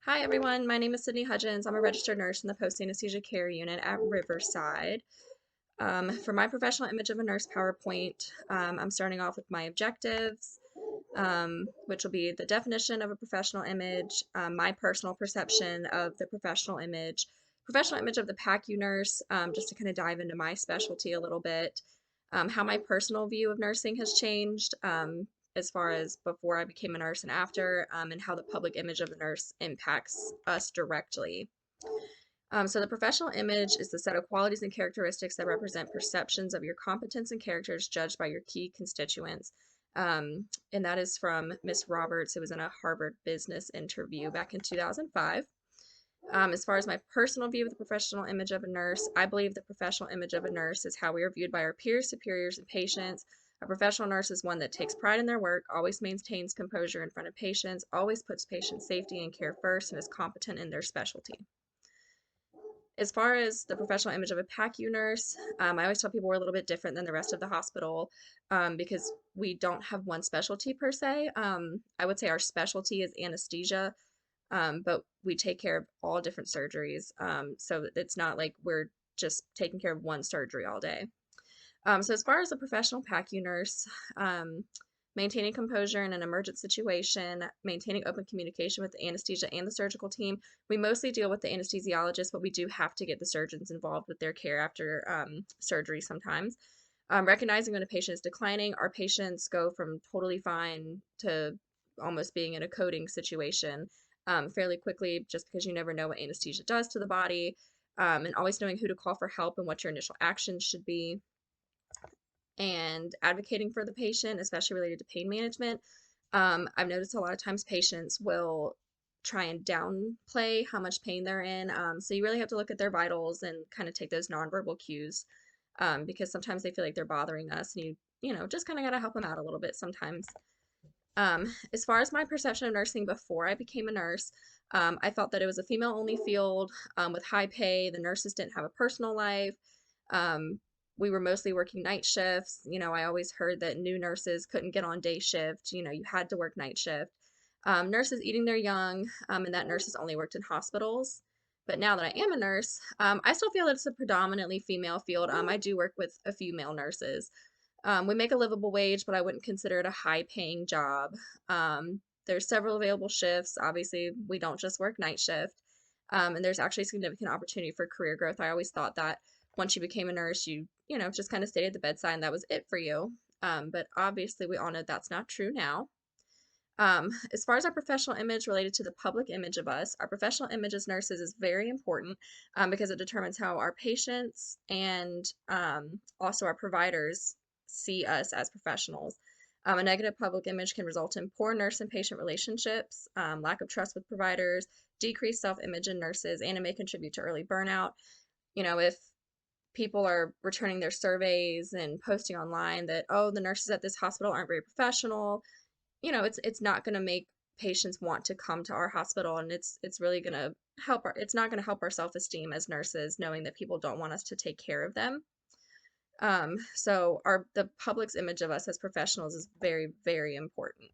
Hi everyone, my name is Sydney Hudgens. I'm a registered nurse in the post anesthesia care unit at Riverside. For my professional image of a nurse PowerPoint, I'm starting off with my objectives, which will be the definition of a professional image, my personal perception of the professional image of the PACU nurse, just to kind of dive into my specialty a little bit, how my personal view of nursing has changed, as far as before I became a nurse and after, and how the public image of the nurse impacts us directly. So the professional image is the set of qualities and characteristics that represent perceptions of your competence and characters judged by your key constituents. And that is from Miss Roberts. It was in a Harvard Business interview back in 2005. As far as my personal view of the professional image of a nurse, I believe the professional image of a nurse is how we are viewed by our peers, superiors, and patients. A professional nurse is one that takes pride in their work, always maintains composure in front of patients, always puts patient safety and care first, and is competent in their specialty. As far as the professional image of a PACU nurse, I always tell people we're a little bit different than the rest of the hospital, because we don't have one specialty per se. I would say our specialty is anesthesia, but we take care of all different surgeries. So it's not like we're just taking care of one surgery all day. So as far as a professional PACU nurse, maintaining composure in an emergent situation, maintaining open communication with the anesthesia and the surgical team. We mostly deal with the anesthesiologist, but we do have to get the surgeons involved with their care after surgery sometimes. Recognizing when a patient is declining, our patients go from totally fine to almost being in a coding situation fairly quickly, just because you never know what anesthesia does to the body, and always knowing who to call for help and what your initial actions should be, and advocating for the patient, especially related to pain management. I've noticed a lot of times patients will try and downplay how much pain they're in. So you really have to look at their vitals and kind of take those nonverbal cues, because sometimes they feel like they're bothering us, and you just kind of got to help them out a little bit sometimes. As far as my perception of nursing before I became a nurse, I felt that it was a female-only field, with high pay. The nurses didn't have a personal life. Um, we were mostly working night shifts. I always heard that new nurses couldn't get on day shift. You had to work night shift. Nurses eating their young, and that nurses only worked in hospitals. But now that I am a nurse, I still feel that it's a predominantly female field. I do work with a few male nurses. We make a livable wage, but I wouldn't consider it a high paying job. There's several available shifts. Obviously, we don't just work night shift. And there's actually significant opportunity for career growth. I always thought that once you became a nurse, you just kind of stayed at the bedside and that was it for you. But obviously, we all know that's not true now. As far as our professional image related to the public image of us, our professional image as nurses is very important, because it determines how our patients and also our providers see us as professionals. A negative public image can result in poor nurse and patient relationships, lack of trust with providers, decreased self-image in nurses, and it may contribute to early burnout. If people are returning their surveys and posting online that, oh, the nurses at this hospital aren't very professional, it's not going to make patients want to come to our hospital, and it's really going to it's not going to help our self-esteem as nurses knowing that people don't want us to take care of them. So the public's image of us as professionals is very, very important.